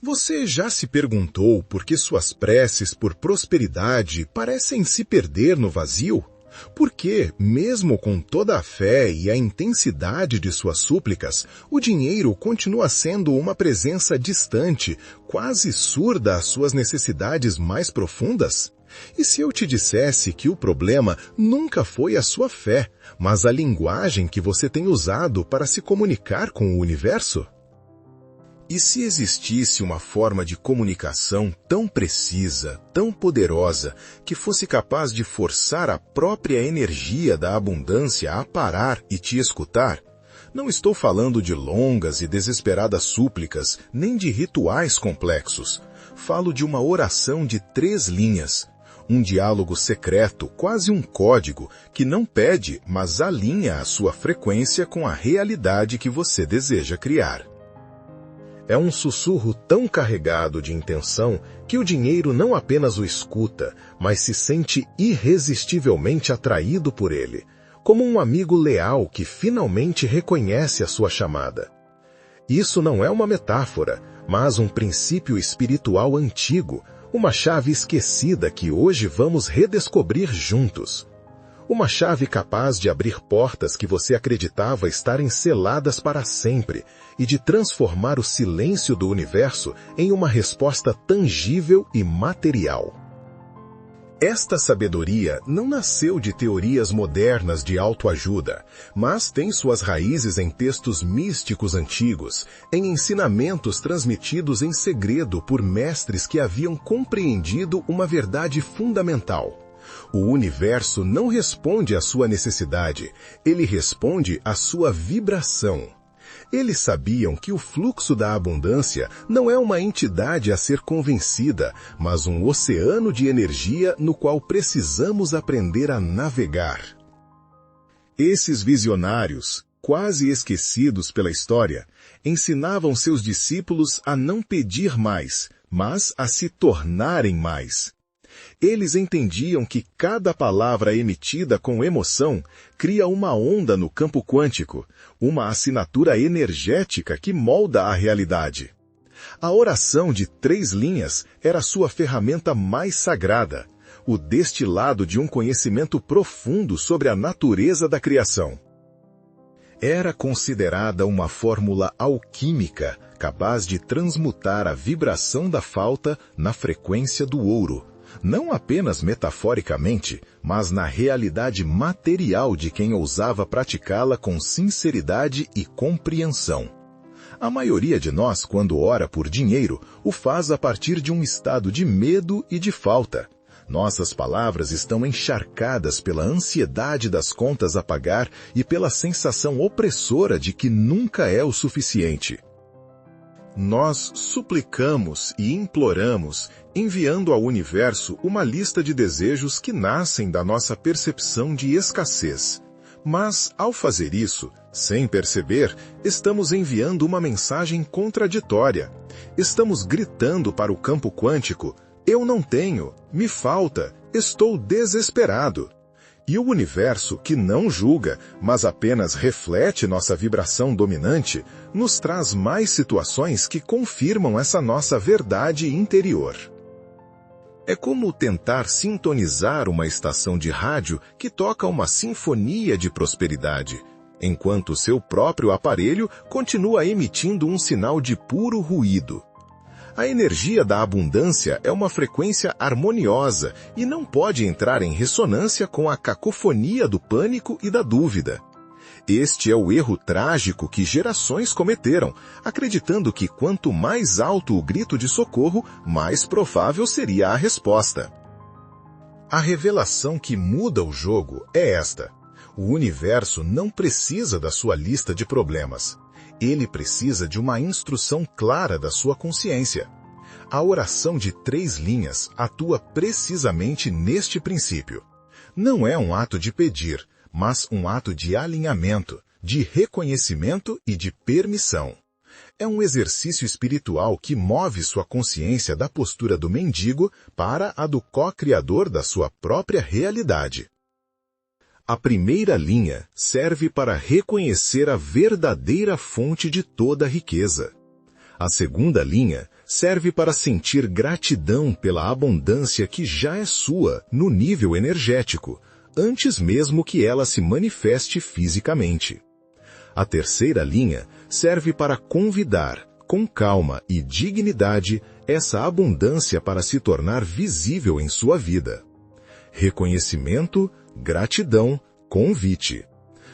Você já se perguntou por que suas preces por prosperidade parecem se perder no vazio? Por que, mesmo com toda a fé e a intensidade de suas súplicas, o dinheiro continua sendo uma presença distante, quase surda às suas necessidades mais profundas? E se eu te dissesse que o problema nunca foi a sua fé, mas a linguagem que você tem usado para se comunicar com o universo? E se existisse uma forma de comunicação tão precisa, tão poderosa, que fosse capaz de forçar a própria energia da abundância a parar e te escutar? Não estou falando de longas e desesperadas súplicas, nem de rituais complexos. Falo de uma oração de 3 linhas. Um diálogo secreto, quase um código, que não pede, mas alinha a sua frequência com a realidade que você deseja criar. É um sussurro tão carregado de intenção que o dinheiro não apenas o escuta, mas se sente irresistivelmente atraído por ele, como um amigo leal que finalmente reconhece a sua chamada. Isso não é uma metáfora, mas um princípio espiritual antigo, uma chave esquecida que hoje vamos redescobrir juntos. Uma chave capaz de abrir portas que você acreditava estarem seladas para sempre e de transformar o silêncio do universo em uma resposta tangível e material. Esta sabedoria não nasceu de teorias modernas de autoajuda, mas tem suas raízes em textos místicos antigos, em ensinamentos transmitidos em segredo por mestres que haviam compreendido uma verdade fundamental. O universo não responde à sua necessidade, ele responde à sua vibração. Eles sabiam que o fluxo da abundância não é uma entidade a ser convencida, mas um oceano de energia no qual precisamos aprender a navegar. Esses visionários, quase esquecidos pela história, ensinavam seus discípulos a não pedir mais, mas a se tornarem mais. Eles entendiam que cada palavra emitida com emoção cria uma onda no campo quântico, uma assinatura energética que molda a realidade. A oração de 3 linhas era sua ferramenta mais sagrada, o destilado de um conhecimento profundo sobre a natureza da criação. Era considerada uma fórmula alquímica capaz de transmutar a vibração da falta na frequência do ouro, não apenas metaforicamente, mas na realidade material de quem ousava praticá-la com sinceridade e compreensão. A maioria de nós, quando ora por dinheiro, o faz a partir de um estado de medo e de falta. Nossas palavras estão encharcadas pela ansiedade das contas a pagar e pela sensação opressora de que nunca é o suficiente. Nós suplicamos e imploramos, enviando ao universo uma lista de desejos que nascem da nossa percepção de escassez. Mas, ao fazer isso, sem perceber, estamos enviando uma mensagem contraditória. Estamos gritando para o campo quântico: eu não tenho, me falta, estou desesperado. E o universo, que não julga, mas apenas reflete nossa vibração dominante, nos traz mais situações que confirmam essa nossa verdade interior. É como tentar sintonizar uma estação de rádio que toca uma sinfonia de prosperidade, enquanto seu próprio aparelho continua emitindo um sinal de puro ruído. A energia da abundância é uma frequência harmoniosa e não pode entrar em ressonância com a cacofonia do pânico e da dúvida. Este é o erro trágico que gerações cometeram, acreditando que quanto mais alto o grito de socorro, mais provável seria a resposta. A revelação que muda o jogo é esta: o universo não precisa da sua lista de problemas. Ele precisa de uma instrução clara da sua consciência. A oração de 3 linhas atua precisamente neste princípio. Não é um ato de pedir, mas um ato de alinhamento, de reconhecimento e de permissão. É um exercício espiritual que move sua consciência da postura do mendigo para a do co-criador da sua própria realidade. A primeira linha serve para reconhecer a verdadeira fonte de toda a riqueza. A segunda linha serve para sentir gratidão pela abundância que já é sua no nível energético, antes mesmo que ela se manifeste fisicamente. A terceira linha serve para convidar, com calma e dignidade, essa abundância para se tornar visível em sua vida. Reconhecimento, gratidão, convite.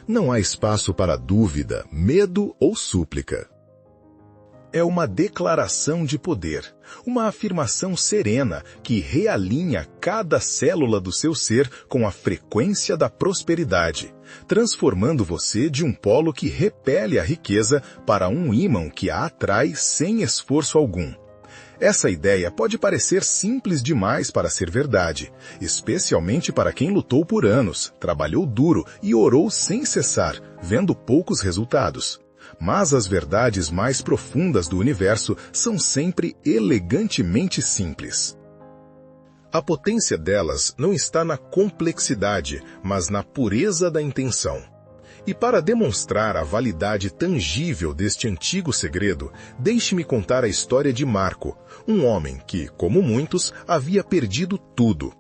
Não há espaço para dúvida, medo ou súplica. É uma declaração de poder, uma afirmação serena que realinha cada célula do seu ser com a frequência da prosperidade, transformando você de um polo que repele a riqueza para um ímã que a atrai sem esforço algum. Essa ideia pode parecer simples demais para ser verdade, especialmente para quem lutou por anos, trabalhou duro e orou sem cessar, vendo poucos resultados. Mas as verdades mais profundas do universo são sempre elegantemente simples. A potência delas não está na complexidade, mas na pureza da intenção. E para demonstrar a validade tangível deste antigo segredo, deixe-me contar a história de Marco, um homem que, como muitos, havia perdido tudo.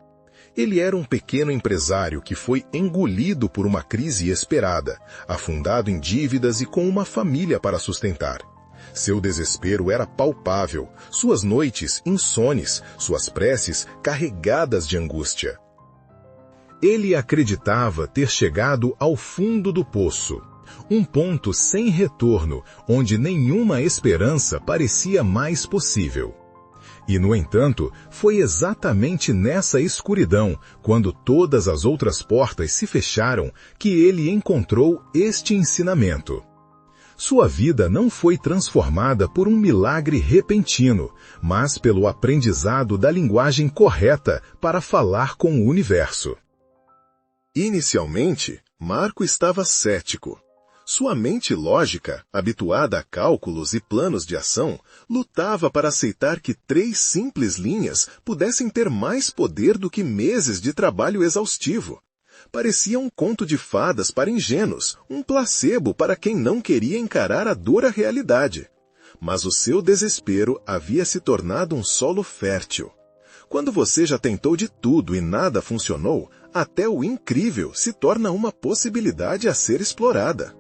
Ele era um pequeno empresário que foi engolido por uma crise esperada, afundado em dívidas e com uma família para sustentar. Seu desespero era palpável, suas noites insones, suas preces carregadas de angústia. Ele acreditava ter chegado ao fundo do poço, um ponto sem retorno, onde nenhuma esperança parecia mais possível. E, no entanto, foi exatamente nessa escuridão, quando todas as outras portas se fecharam, que ele encontrou este ensinamento. Sua vida não foi transformada por um milagre repentino, mas pelo aprendizado da linguagem correta para falar com o universo. Inicialmente, Marco estava cético. Sua mente lógica, habituada a cálculos e planos de ação, lutava para aceitar que 3 simples linhas pudessem ter mais poder do que meses de trabalho exaustivo. Parecia um conto de fadas para ingênuos, um placebo para quem não queria encarar a dura realidade. Mas o seu desespero havia se tornado um solo fértil. Quando você já tentou de tudo e nada funcionou, até o incrível se torna uma possibilidade a ser explorada.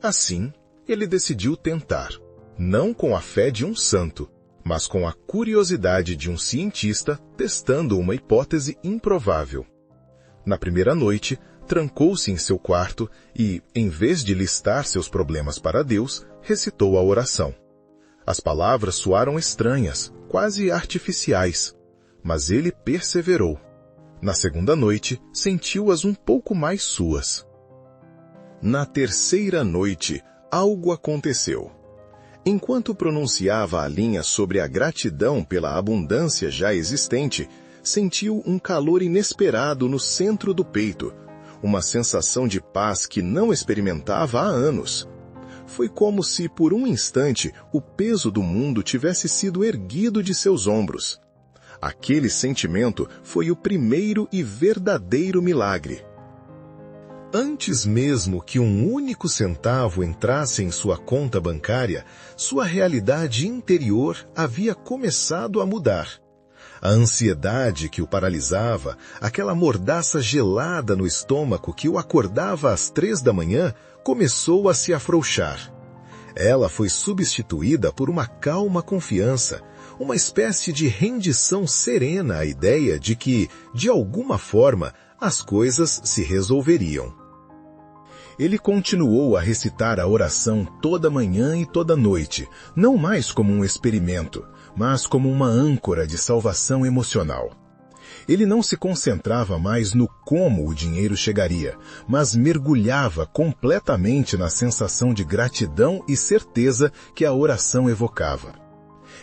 Assim, ele decidiu tentar, não com a fé de um santo, mas com a curiosidade de um cientista testando uma hipótese improvável. Na primeira noite, trancou-se em seu quarto e, em vez de listar seus problemas para Deus, recitou a oração. As palavras soaram estranhas, quase artificiais, mas ele perseverou. Na segunda noite, sentiu-as um pouco mais suas. Na terceira noite, algo aconteceu. Enquanto pronunciava a linha sobre a gratidão pela abundância já existente, sentiu um calor inesperado no centro do peito, uma sensação de paz que não experimentava há anos. Foi como se, por um instante, o peso do mundo tivesse sido erguido de seus ombros. Aquele sentimento foi o primeiro e verdadeiro milagre. Antes mesmo que um único centavo entrasse em sua conta bancária, sua realidade interior havia começado a mudar. A ansiedade que o paralisava, aquela mordaça gelada no estômago que o acordava às 3 da manhã, começou a se afrouxar. Ela foi substituída por uma calma confiança, uma espécie de rendição serena à ideia de que, de alguma forma, as coisas se resolveriam. Ele continuou a recitar a oração toda manhã e toda noite, não mais como um experimento, mas como uma âncora de salvação emocional. Ele não se concentrava mais no como o dinheiro chegaria, mas mergulhava completamente na sensação de gratidão e certeza que a oração evocava.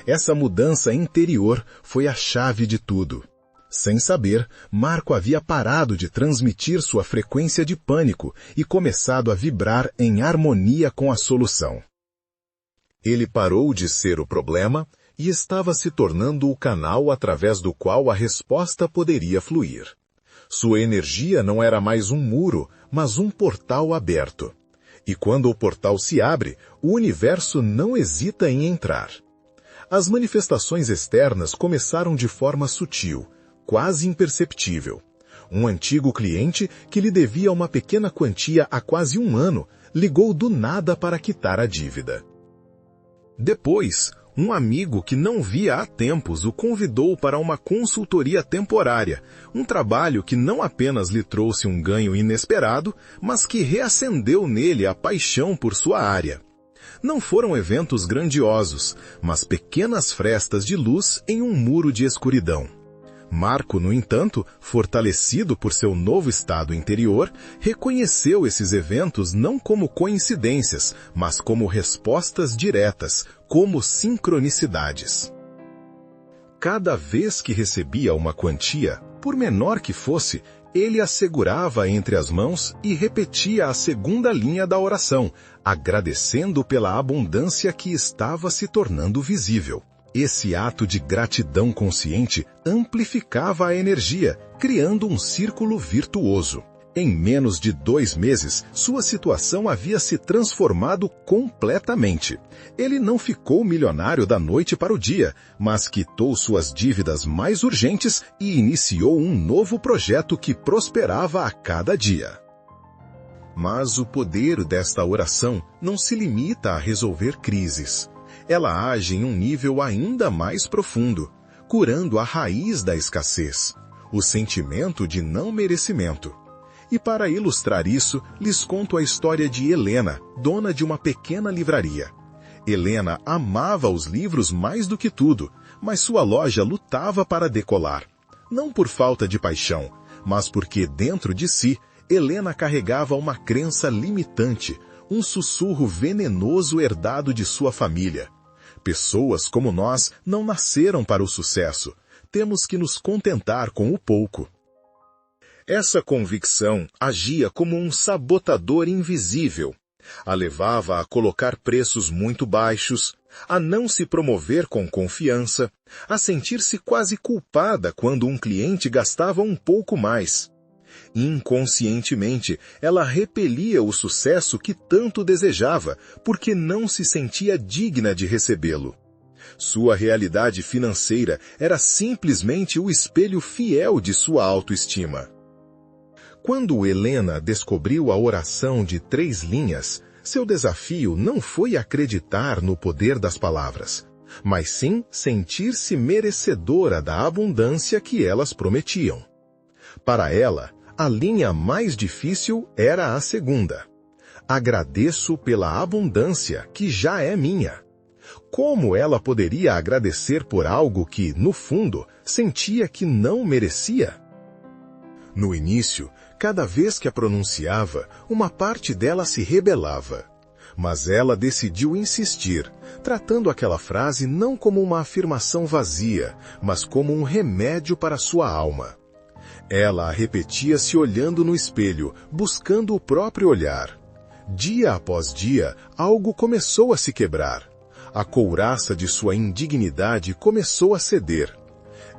Essa mudança interior foi a chave de tudo. Sem saber, Marco havia parado de transmitir sua frequência de pânico e começado a vibrar em harmonia com a solução. Ele parou de ser o problema e estava se tornando o canal através do qual a resposta poderia fluir. Sua energia não era mais um muro, mas um portal aberto. E quando o portal se abre, o universo não hesita em entrar. As manifestações externas começaram de forma sutil, quase imperceptível. Um antigo cliente, que lhe devia uma pequena quantia há quase um ano, ligou do nada para quitar a dívida. Depois, um amigo que não via há tempos o convidou para uma consultoria temporária, um trabalho que não apenas lhe trouxe um ganho inesperado, mas que reacendeu nele a paixão por sua área. Não foram eventos grandiosos, mas pequenas frestas de luz em um muro de escuridão. Marco, no entanto, fortalecido por seu novo estado interior, reconheceu esses eventos não como coincidências, mas como respostas diretas, como sincronicidades. Cada vez que recebia uma quantia, por menor que fosse, ele a segurava entre as mãos e repetia a segunda linha da oração, agradecendo pela abundância que estava se tornando visível. Esse ato de gratidão consciente amplificava a energia, criando um círculo virtuoso. Em menos de 2 meses, sua situação havia se transformado completamente. Ele não ficou milionário da noite para o dia, mas quitou suas dívidas mais urgentes e iniciou um novo projeto que prosperava a cada dia. Mas o poder desta oração não se limita a resolver crises. Ela age em um nível ainda mais profundo, curando a raiz da escassez, o sentimento de não merecimento. E para ilustrar isso, lhes conto a história de Helena, dona de uma pequena livraria. Helena amava os livros mais do que tudo, mas sua loja lutava para decolar. Não por falta de paixão, mas porque dentro de si, Helena carregava uma crença limitante, um sussurro venenoso herdado de sua família. Pessoas como nós não nasceram para o sucesso. Temos que nos contentar com o pouco. Essa convicção agia como um sabotador invisível. A levava a colocar preços muito baixos, a não se promover com confiança, a sentir-se quase culpada quando um cliente gastava um pouco mais. Inconscientemente, ela repelia o sucesso que tanto desejava, porque não se sentia digna de recebê-lo. Sua realidade financeira era simplesmente o espelho fiel de sua autoestima. Quando Helena descobriu a oração de 3 linhas, seu desafio não foi acreditar no poder das palavras, mas sim sentir-se merecedora da abundância que elas prometiam. Para ela, a linha mais difícil era a segunda. Agradeço pela abundância que já é minha. Como ela poderia agradecer por algo que, no fundo, sentia que não merecia? No início, cada vez que a pronunciava, uma parte dela se rebelava. Mas ela decidiu insistir, tratando aquela frase não como uma afirmação vazia, mas como um remédio para sua alma. Ela a repetia se olhando no espelho, buscando o próprio olhar. Dia após dia, algo começou a se quebrar. A couraça de sua indignidade começou a ceder.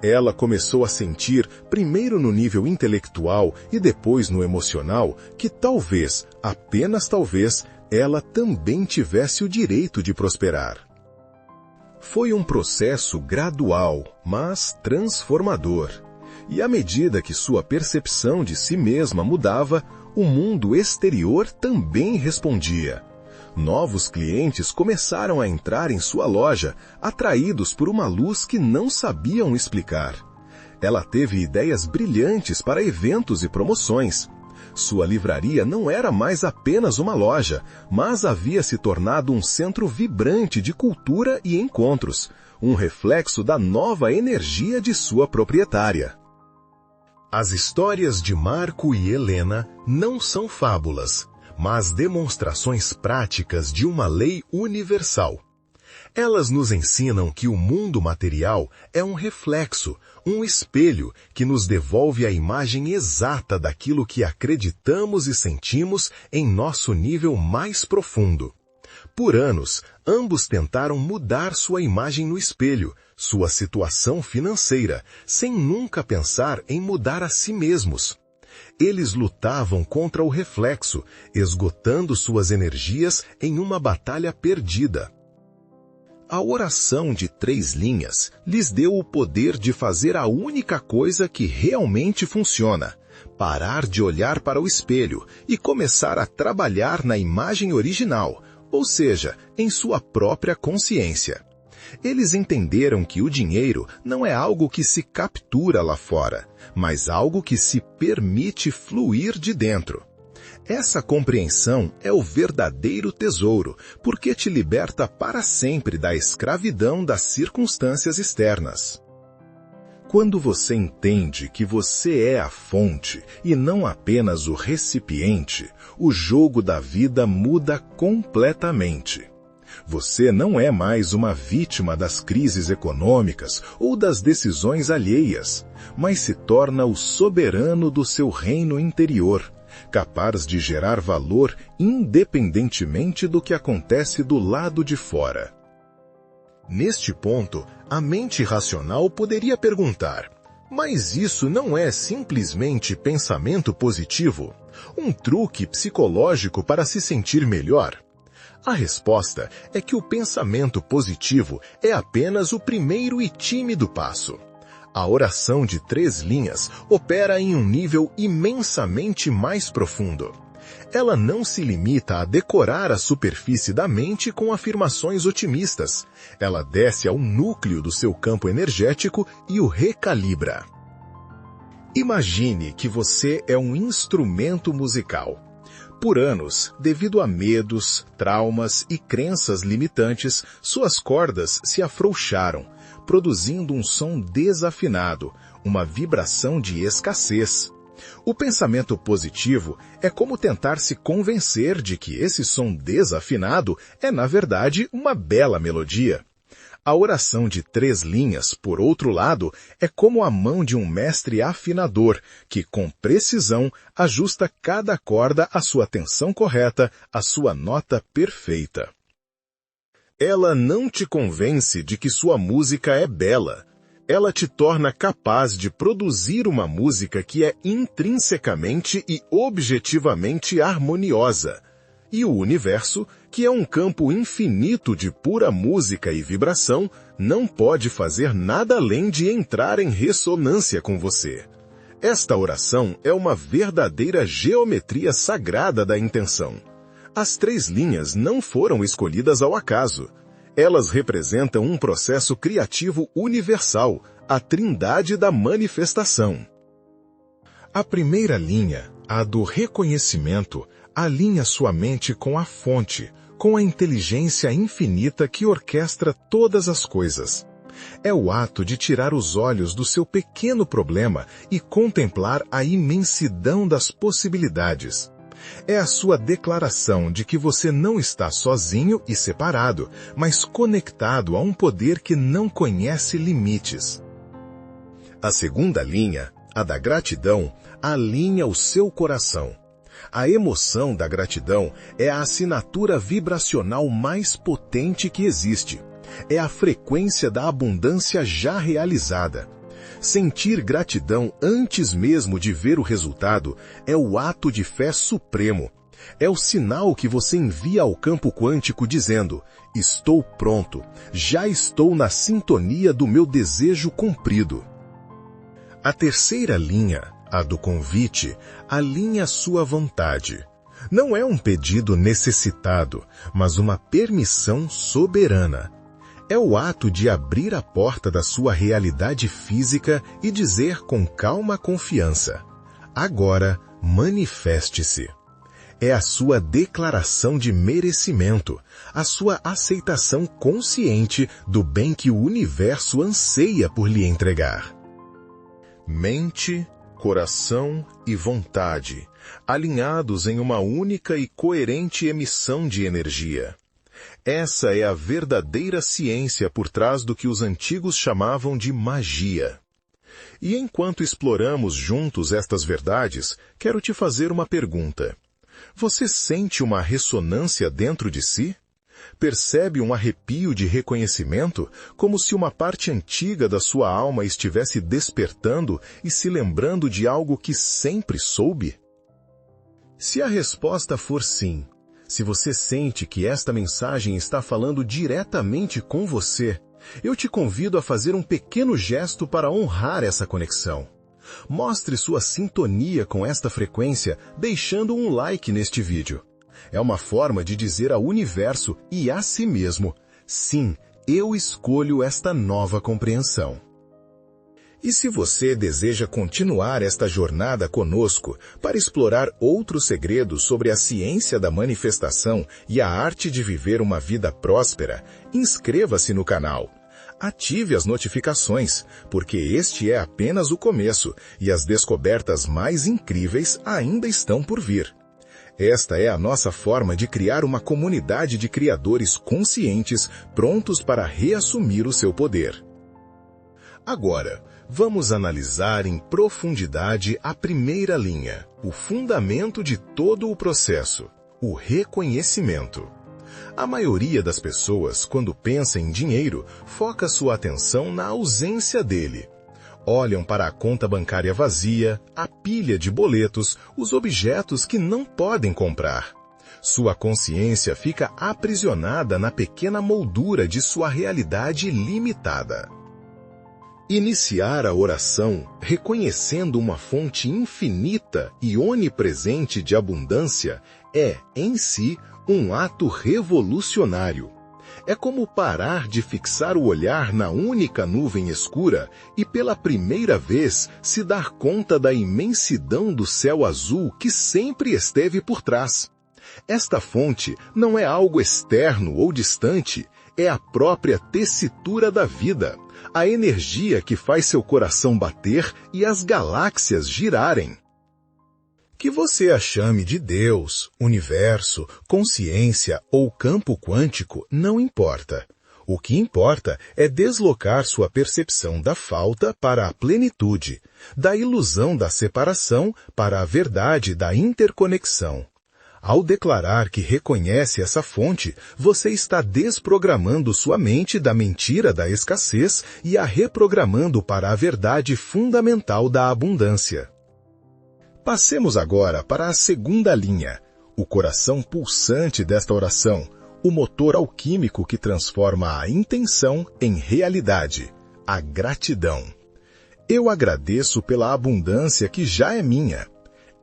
Ela começou a sentir, primeiro no nível intelectual e depois no emocional, que talvez, apenas talvez, ela também tivesse o direito de prosperar. Foi um processo gradual, mas transformador. E à medida que sua percepção de si mesma mudava, o mundo exterior também respondia. Novos clientes começaram a entrar em sua loja, atraídos por uma luz que não sabiam explicar. Ela teve ideias brilhantes para eventos e promoções. Sua livraria não era mais apenas uma loja, mas havia se tornado um centro vibrante de cultura e encontros, um reflexo da nova energia de sua proprietária. As histórias de Marco e Helena não são fábulas, mas demonstrações práticas de uma lei universal. Elas nos ensinam que o mundo material é um reflexo, um espelho que nos devolve a imagem exata daquilo que acreditamos e sentimos em nosso nível mais profundo. Por anos, ambos tentaram mudar sua imagem no espelho, sua situação financeira, sem nunca pensar em mudar a si mesmos. Eles lutavam contra o reflexo, esgotando suas energias em uma batalha perdida. A oração de 3 linhas lhes deu o poder de fazer a única coisa que realmente funciona: parar de olhar para o espelho e começar a trabalhar na imagem original, ou seja, em sua própria consciência. Eles entenderam que o dinheiro não é algo que se captura lá fora, mas algo que se permite fluir de dentro. Essa compreensão é o verdadeiro tesouro, porque te liberta para sempre da escravidão das circunstâncias externas. Quando você entende que você é a fonte e não apenas o recipiente, o jogo da vida muda completamente. Você não é mais uma vítima das crises econômicas ou das decisões alheias, mas se torna o soberano do seu reino interior, capaz de gerar valor independentemente do que acontece do lado de fora. Neste ponto, a mente racional poderia perguntar: mas isso não é simplesmente pensamento positivo? Um truque psicológico para se sentir melhor? A resposta é que o pensamento positivo é apenas o primeiro e tímido passo. A oração de 3 linhas opera em um nível imensamente mais profundo. Ela não se limita a decorar a superfície da mente com afirmações otimistas. Ela desce ao núcleo do seu campo energético e o recalibra. Imagine que você é um instrumento musical. Por anos, devido a medos, traumas e crenças limitantes, suas cordas se afrouxaram, produzindo um som desafinado, uma vibração de escassez. O pensamento positivo é como tentar se convencer de que esse som desafinado é, na verdade, uma bela melodia. A oração de 3 linhas, por outro lado, é como a mão de um mestre afinador, que com precisão ajusta cada corda à sua tensão correta, à sua nota perfeita. Ela não te convence de que sua música é bela. Ela te torna capaz de produzir uma música que é intrinsecamente e objetivamente harmoniosa. E o universo, que é um campo infinito de pura música e vibração, não pode fazer nada além de entrar em ressonância com você. Esta oração é uma verdadeira geometria sagrada da intenção. As 3 linhas não foram escolhidas ao acaso. Elas representam um processo criativo universal, a trindade da manifestação. A primeira linha, a do reconhecimento, alinha sua mente com a fonte, com a inteligência infinita que orquestra todas as coisas. É o ato de tirar os olhos do seu pequeno problema e contemplar a imensidão das possibilidades. É a sua declaração de que você não está sozinho e separado, mas conectado a um poder que não conhece limites. A segunda linha, a da gratidão, alinha o seu coração. A emoção da gratidão é a assinatura vibracional mais potente que existe. É a frequência da abundância já realizada. Sentir gratidão antes mesmo de ver o resultado é o ato de fé supremo. É o sinal que você envia ao campo quântico dizendo: estou pronto, já estou na sintonia do meu desejo cumprido. A terceira linha, a do convite, alinha sua vontade. Não é um pedido necessitado, mas uma permissão soberana. É o ato de abrir a porta da sua realidade física e dizer com calma confiança: agora, manifeste-se. É a sua declaração de merecimento, a sua aceitação consciente do bem que o universo anseia por lhe entregar. Mente, coração e vontade, alinhados em uma única e coerente emissão de energia. Essa é a verdadeira ciência por trás do que os antigos chamavam de magia. E enquanto exploramos juntos estas verdades, quero te fazer uma pergunta. Você sente uma ressonância dentro de si? Percebe um arrepio de reconhecimento, como se uma parte antiga da sua alma estivesse despertando e se lembrando de algo que sempre soube? Se a resposta for sim, Se você sente que esta mensagem está falando diretamente com você, eu te convido a fazer um pequeno gesto para honrar essa conexão. Mostre sua sintonia com esta frequência deixando um like neste vídeo. É uma forma de dizer ao universo e a si mesmo, sim, eu escolho esta nova compreensão. E se você deseja continuar esta jornada conosco para explorar outros segredos sobre a ciência da manifestação e a arte de viver uma vida próspera, inscreva-se no canal. Ative as notificações, porque este é apenas o começo e as descobertas mais incríveis ainda estão por vir. Esta é a nossa forma de criar uma comunidade de criadores conscientes prontos para reassumir o seu poder. Agora, vamos analisar em profundidade a primeira linha, o fundamento de todo o processo, o reconhecimento. A maioria das pessoas, quando pensa em dinheiro, foca sua atenção na ausência dele. Olham para a conta bancária vazia, a pilha de boletos, os objetos que não podem comprar. Sua consciência fica aprisionada na pequena moldura de sua realidade limitada. Iniciar a oração reconhecendo uma fonte infinita e onipresente de abundância é, em si, um ato revolucionário. É como parar de fixar o olhar na única nuvem escura e pela primeira vez se dar conta da imensidão do céu azul que sempre esteve por trás. Esta fonte não é algo externo ou distante, é a própria tessitura da vida, a energia que faz seu coração bater e as galáxias girarem. Que você a chame de Deus, universo, consciência ou campo quântico, não importa. O que importa é deslocar sua percepção da falta para a plenitude, da ilusão da separação para a verdade da interconexão. Ao declarar que reconhece essa fonte, você está desprogramando sua mente da mentira da escassez e a reprogramando para a verdade fundamental da abundância. Passemos agora para a segunda linha, o coração pulsante desta oração, o motor alquímico que transforma a intenção em realidade, a gratidão. Eu agradeço pela abundância que já é minha.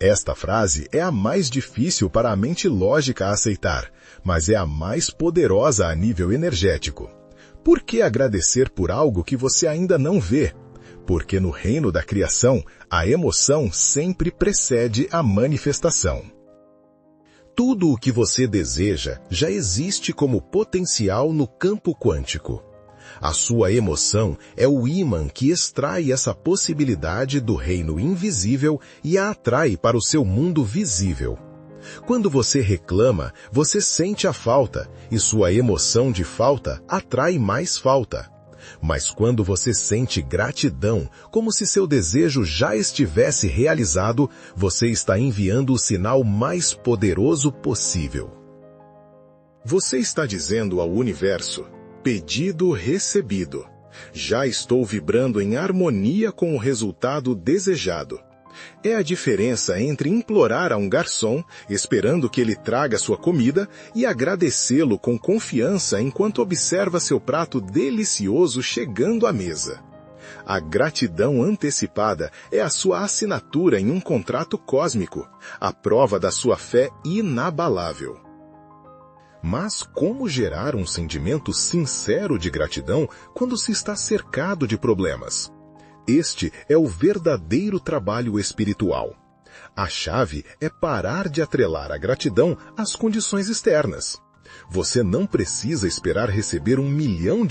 Esta frase é a mais difícil para a mente lógica aceitar, mas é a mais poderosa a nível energético. Por que agradecer por algo que você ainda não vê? Porque no reino da criação, a emoção sempre precede a manifestação. Tudo o que você deseja já existe como potencial no campo quântico. A sua emoção é o ímã que extrai essa possibilidade do reino invisível e a atrai para o seu mundo visível. Quando você reclama, você sente a falta, e sua emoção de falta atrai mais falta. Mas quando você sente gratidão, como se seu desejo já estivesse realizado, você está enviando o sinal mais poderoso possível. Você está dizendo ao universo: pedido recebido. Já estou vibrando em harmonia com o resultado desejado. É a diferença entre implorar a um garçom, esperando que ele traga sua comida, e agradecê-lo com confiança enquanto observa seu prato delicioso chegando à mesa. A gratidão antecipada é a sua assinatura em um contrato cósmico, a prova da sua fé inabalável. Mas como gerar um sentimento sincero de gratidão quando se está cercado de problemas? Este é o verdadeiro trabalho espiritual. A chave é parar de atrelar a gratidão às condições externas. Você não precisa esperar receber R$1 milhão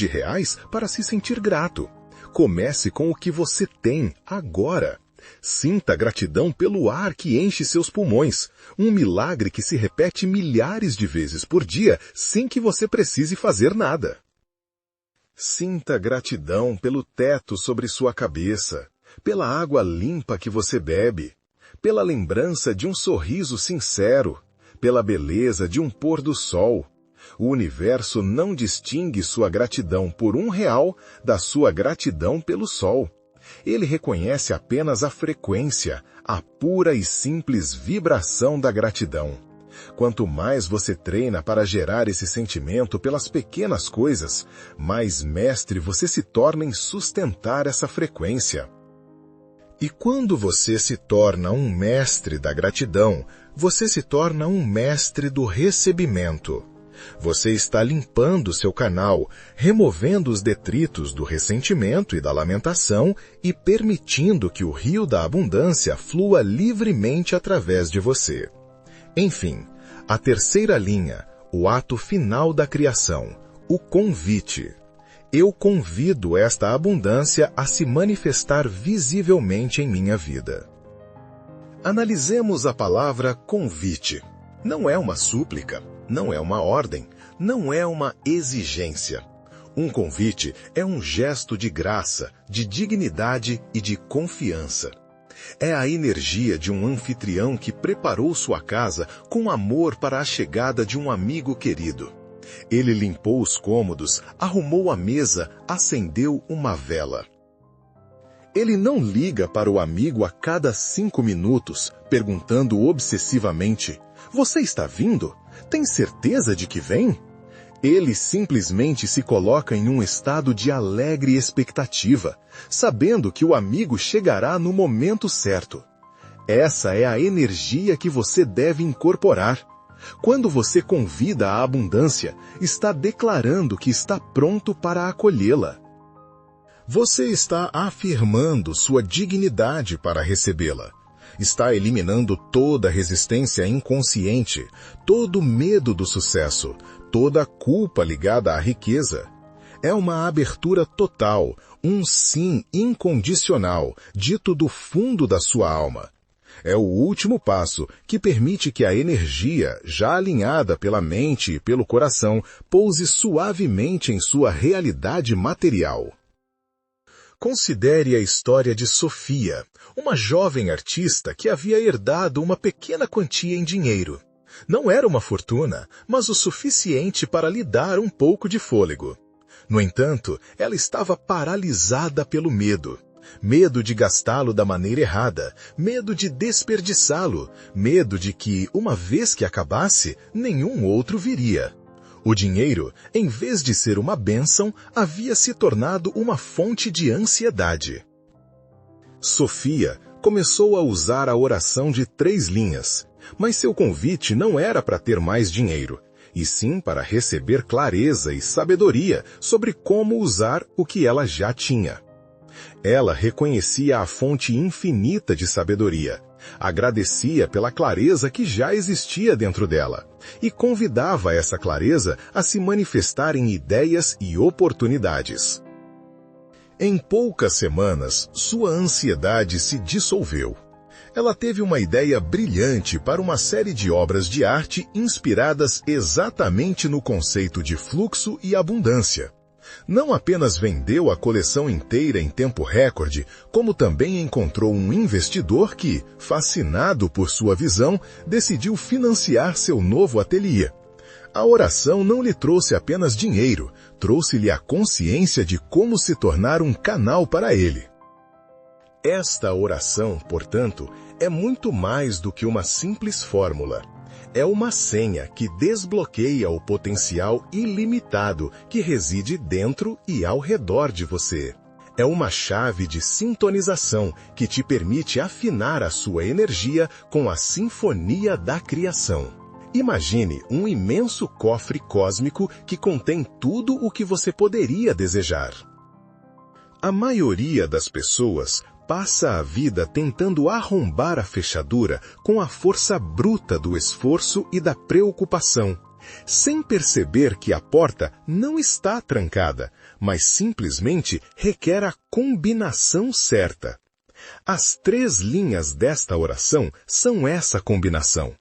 para se sentir grato. Comece com o que você tem agora. Sinta gratidão pelo ar que enche seus pulmões, um milagre que se repete milhares de vezes por dia sem que você precise fazer nada. Sinta gratidão pelo teto sobre sua cabeça, pela água limpa que você bebe, pela lembrança de um sorriso sincero, pela beleza de um pôr do sol. O universo não distingue sua gratidão por R$1 da sua gratidão pelo sol. Ele reconhece apenas a frequência, a pura e simples vibração da gratidão. Quanto mais você treina para gerar esse sentimento pelas pequenas coisas, mais mestre você se torna em sustentar essa frequência. E quando você se torna um mestre da gratidão, você se torna um mestre do recebimento. Você está limpando seu canal, removendo os detritos do ressentimento e da lamentação e permitindo que o rio da abundância flua livremente através de você. Enfim, a terceira linha, o ato final da criação, o convite. Eu convido esta abundância a se manifestar visivelmente em minha vida. Analisemos a palavra convite. Não é uma súplica, não é uma ordem, não é uma exigência. Um convite é um gesto de graça, de dignidade e de confiança. É a energia de um anfitrião que preparou sua casa com amor para a chegada de um amigo querido. Ele limpou os cômodos, arrumou a mesa, acendeu uma vela. Ele não liga para o amigo a cada 5 minutos, perguntando obsessivamente: "Você está vindo? Tem certeza de que vem?" Ele simplesmente se coloca em um estado de alegre expectativa, sabendo que o amigo chegará no momento certo. Essa é a energia que você deve incorporar. Quando você convida a abundância, está declarando que está pronto para acolhê-la. Você está afirmando sua dignidade para recebê-la. Está eliminando toda resistência inconsciente, todo medo do sucesso, toda culpa ligada à riqueza. É uma abertura total, um sim incondicional, dito do fundo da sua alma. É o último passo que permite que a energia, já alinhada pela mente e pelo coração, pouse suavemente em sua realidade material. Considere a história de Sofia, uma jovem artista que havia herdado uma pequena quantia em dinheiro. Não era uma fortuna, mas o suficiente para lhe dar um pouco de fôlego. No entanto, ela estava paralisada pelo medo. Medo de gastá-lo da maneira errada, medo de desperdiçá-lo, medo de que, uma vez que acabasse, nenhum outro viria. O dinheiro, em vez de ser uma bênção, havia se tornado uma fonte de ansiedade. Sofia começou a usar a oração de 3 linhas, mas seu convite não era para ter mais dinheiro, e sim para receber clareza e sabedoria sobre como usar o que ela já tinha. Ela reconhecia a fonte infinita de sabedoria, agradecia pela clareza que já existia dentro dela, e convidava essa clareza a se manifestar em ideias e oportunidades. Em poucas semanas, sua ansiedade se dissolveu. Ela teve uma ideia brilhante para uma série de obras de arte inspiradas exatamente no conceito de fluxo e abundância. Não apenas vendeu a coleção inteira em tempo recorde, como também encontrou um investidor que, fascinado por sua visão, decidiu financiar seu novo ateliê. A oração não lhe trouxe apenas dinheiro, trouxe-lhe a consciência de como se tornar um canal para ele. Esta oração, portanto, é muito mais do que uma simples fórmula. É uma senha que desbloqueia o potencial ilimitado que reside dentro e ao redor de você. É uma chave de sintonização que te permite afinar a sua energia com a sinfonia da criação. Imagine um imenso cofre cósmico que contém tudo o que você poderia desejar. A maioria das pessoas passa a vida tentando arrombar a fechadura com a força bruta do esforço e da preocupação, sem perceber que a porta não está trancada, mas simplesmente requer a combinação certa. As 3 linhas desta oração são essa combinação.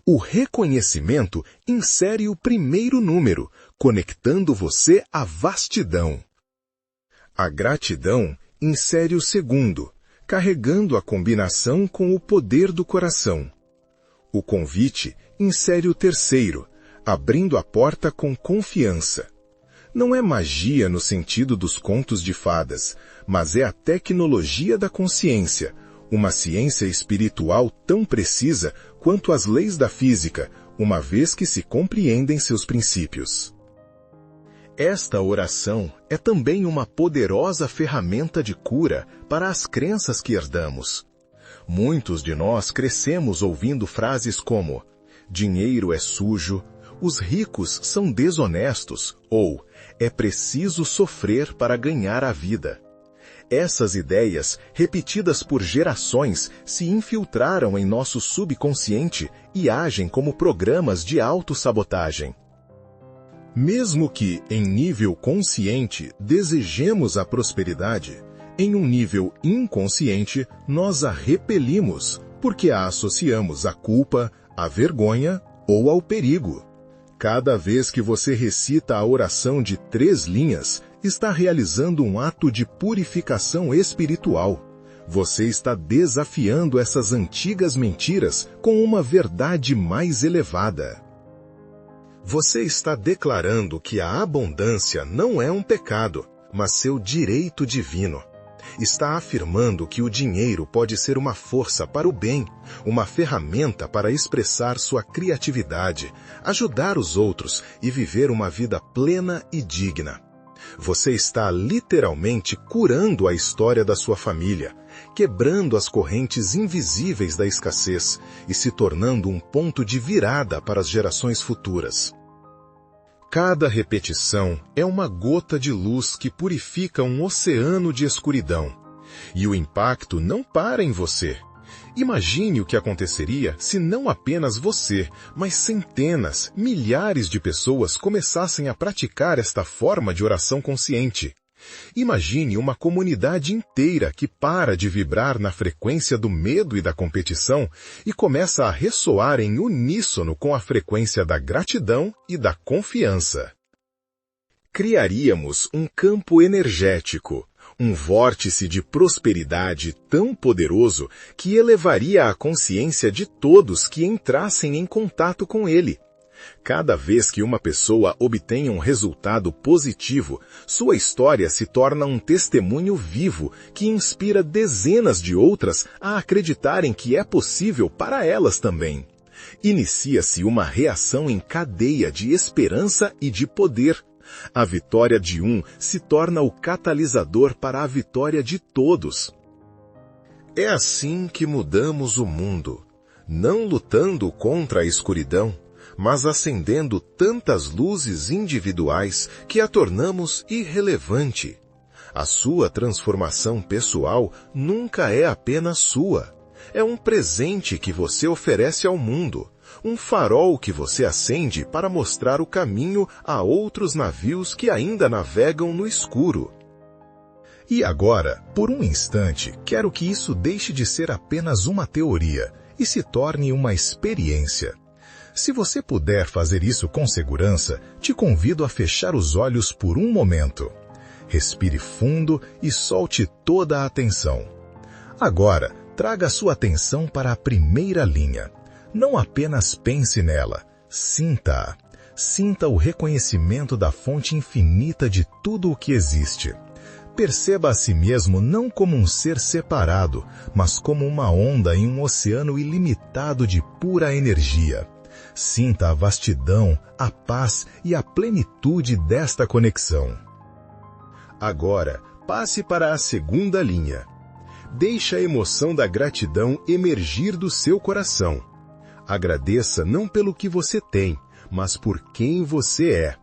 O reconhecimento insere o primeiro número, conectando você à vastidão. A gratidão insere o segundo, carregando a combinação com o poder do coração. O convite insere o terceiro, abrindo a porta com confiança. Não é magia no sentido dos contos de fadas, mas é a tecnologia da consciência, uma ciência espiritual tão precisa quanto as leis da física, uma vez que se compreendem seus princípios. Esta oração é também uma poderosa ferramenta de cura para as crenças que herdamos. Muitos de nós crescemos ouvindo frases como dinheiro é sujo, os ricos são desonestos ou é preciso sofrer para ganhar a vida. Essas ideias, repetidas por gerações, se infiltraram em nosso subconsciente e agem como programas de autossabotagem. Mesmo que, em nível consciente, desejemos a prosperidade, em um nível inconsciente, nós a repelimos, porque a associamos à culpa, à vergonha ou ao perigo. Cada vez que você recita a oração de 3 linhas, está realizando um ato de purificação espiritual. Você está desafiando essas antigas mentiras com uma verdade mais elevada. Você está declarando que a abundância não é um pecado, mas seu direito divino. Está afirmando que o dinheiro pode ser uma força para o bem, uma ferramenta para expressar sua criatividade, ajudar os outros e viver uma vida plena e digna. Você está literalmente curando a história da sua família, quebrando as correntes invisíveis da escassez e se tornando um ponto de virada para as gerações futuras. Cada repetição é uma gota de luz que purifica um oceano de escuridão. E o impacto não para em você. Imagine o que aconteceria se não apenas você, mas centenas, milhares de pessoas começassem a praticar esta forma de oração consciente. Imagine uma comunidade inteira que para de vibrar na frequência do medo e da competição e começa a ressoar em uníssono com a frequência da gratidão e da confiança. Criaríamos um campo energético, um vórtice de prosperidade tão poderoso que elevaria a consciência de todos que entrassem em contato com ele. Cada vez que uma pessoa obtém um resultado positivo, sua história se torna um testemunho vivo que inspira dezenas de outras a acreditarem que é possível para elas também. Inicia-se uma reação em cadeia de esperança e de poder. A vitória de um se torna o catalisador para a vitória de todos. É assim que mudamos o mundo, não lutando contra a escuridão, mas acendendo tantas luzes individuais que a tornamos irrelevante. A sua transformação pessoal nunca é apenas sua. É um presente que você oferece ao mundo, um farol que você acende para mostrar o caminho a outros navios que ainda navegam no escuro. E agora, por um instante, quero que isso deixe de ser apenas uma teoria e se torne uma experiência. Se você puder fazer isso com segurança, te convido a fechar os olhos por um momento. Respire fundo e solte toda a atenção. Agora, traga sua atenção para a primeira linha. Não apenas pense nela, sinta-a. Sinta o reconhecimento da fonte infinita de tudo o que existe. Perceba a si mesmo não como um ser separado, mas como uma onda em um oceano ilimitado de pura energia. Sinta a vastidão, a paz e a plenitude desta conexão. Agora, passe para a segunda linha. Deixe a emoção da gratidão emergir do seu coração. Agradeça não pelo que você tem, mas por quem você é.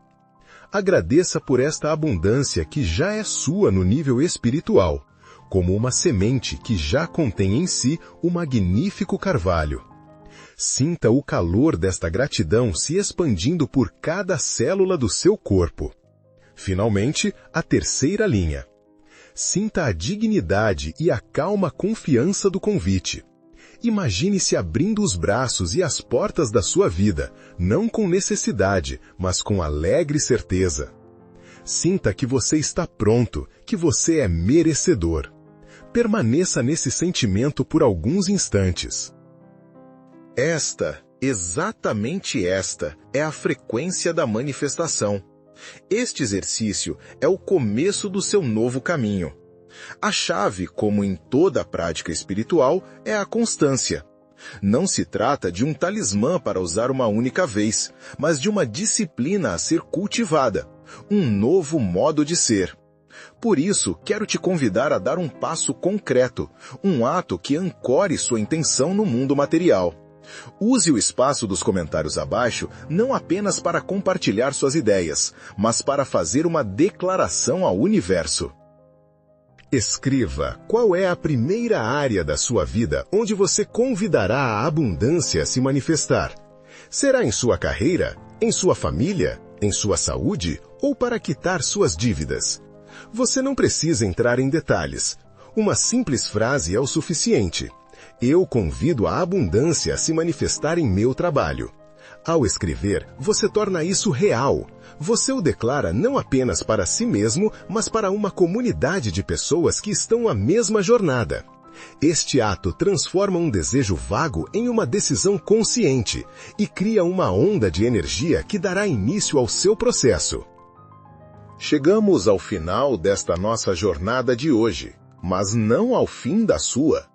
Agradeça por esta abundância que já é sua no nível espiritual, como uma semente que já contém em si o magnífico carvalho. Sinta o calor desta gratidão se expandindo por cada célula do seu corpo. Finalmente, a terceira linha. Sinta a dignidade e a calma confiança do convite. Imagine-se abrindo os braços e as portas da sua vida, não com necessidade, mas com alegre certeza. Sinta que você está pronto, que você é merecedor. Permaneça nesse sentimento por alguns instantes. Exatamente esta, é a frequência da manifestação. Este exercício é o começo do seu novo caminho. A chave, como em toda a prática espiritual, é a constância. Não se trata de um talismã para usar uma única vez, mas de uma disciplina a ser cultivada, um novo modo de ser. Por isso, quero te convidar a dar um passo concreto, um ato que ancore sua intenção no mundo material. Use o espaço dos comentários abaixo não apenas para compartilhar suas ideias, mas para fazer uma declaração ao universo. Escreva qual é a primeira área da sua vida onde você convidará a abundância a se manifestar. Será em sua carreira, em sua família, em sua saúde ou para quitar suas dívidas? Você não precisa entrar em detalhes. Uma simples frase é o suficiente. Eu convido a abundância a se manifestar em meu trabalho. Ao escrever, você torna isso real. Você o declara não apenas para si mesmo, mas para uma comunidade de pessoas que estão à mesma jornada. Este ato transforma um desejo vago em uma decisão consciente e cria uma onda de energia que dará início ao seu processo. Chegamos ao final desta nossa jornada de hoje, mas não ao fim da sua.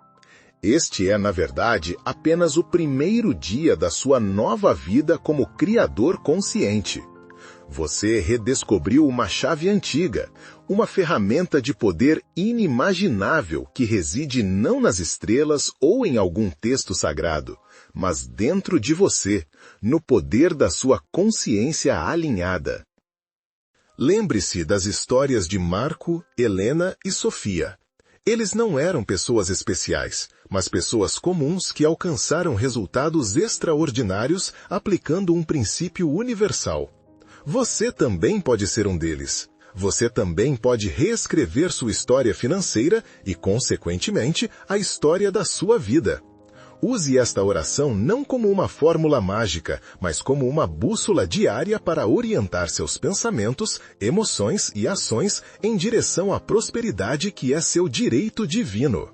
Este é, na verdade, apenas o primeiro dia da sua nova vida como criador consciente. Você redescobriu uma chave antiga, uma ferramenta de poder inimaginável que reside não nas estrelas ou em algum texto sagrado, mas dentro de você, no poder da sua consciência alinhada. Lembre-se das histórias de Marco, Helena e Sofia. Eles não eram pessoas especiais, mas pessoas comuns que alcançaram resultados extraordinários aplicando um princípio universal. Você também pode ser um deles. Você também pode reescrever sua história financeira e, consequentemente, a história da sua vida. Use esta oração não como uma fórmula mágica, mas como uma bússola diária para orientar seus pensamentos, emoções e ações em direção à prosperidade que é seu direito divino.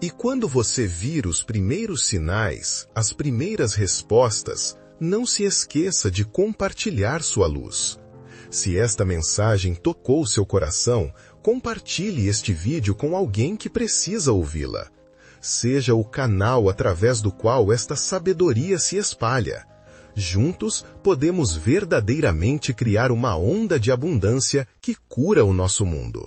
E quando você vir os primeiros sinais, as primeiras respostas, não se esqueça de compartilhar sua luz. Se esta mensagem tocou seu coração, compartilhe este vídeo com alguém que precisa ouvi-la. Seja o canal através do qual esta sabedoria se espalha. Juntos, podemos verdadeiramente criar uma onda de abundância que cura o nosso mundo.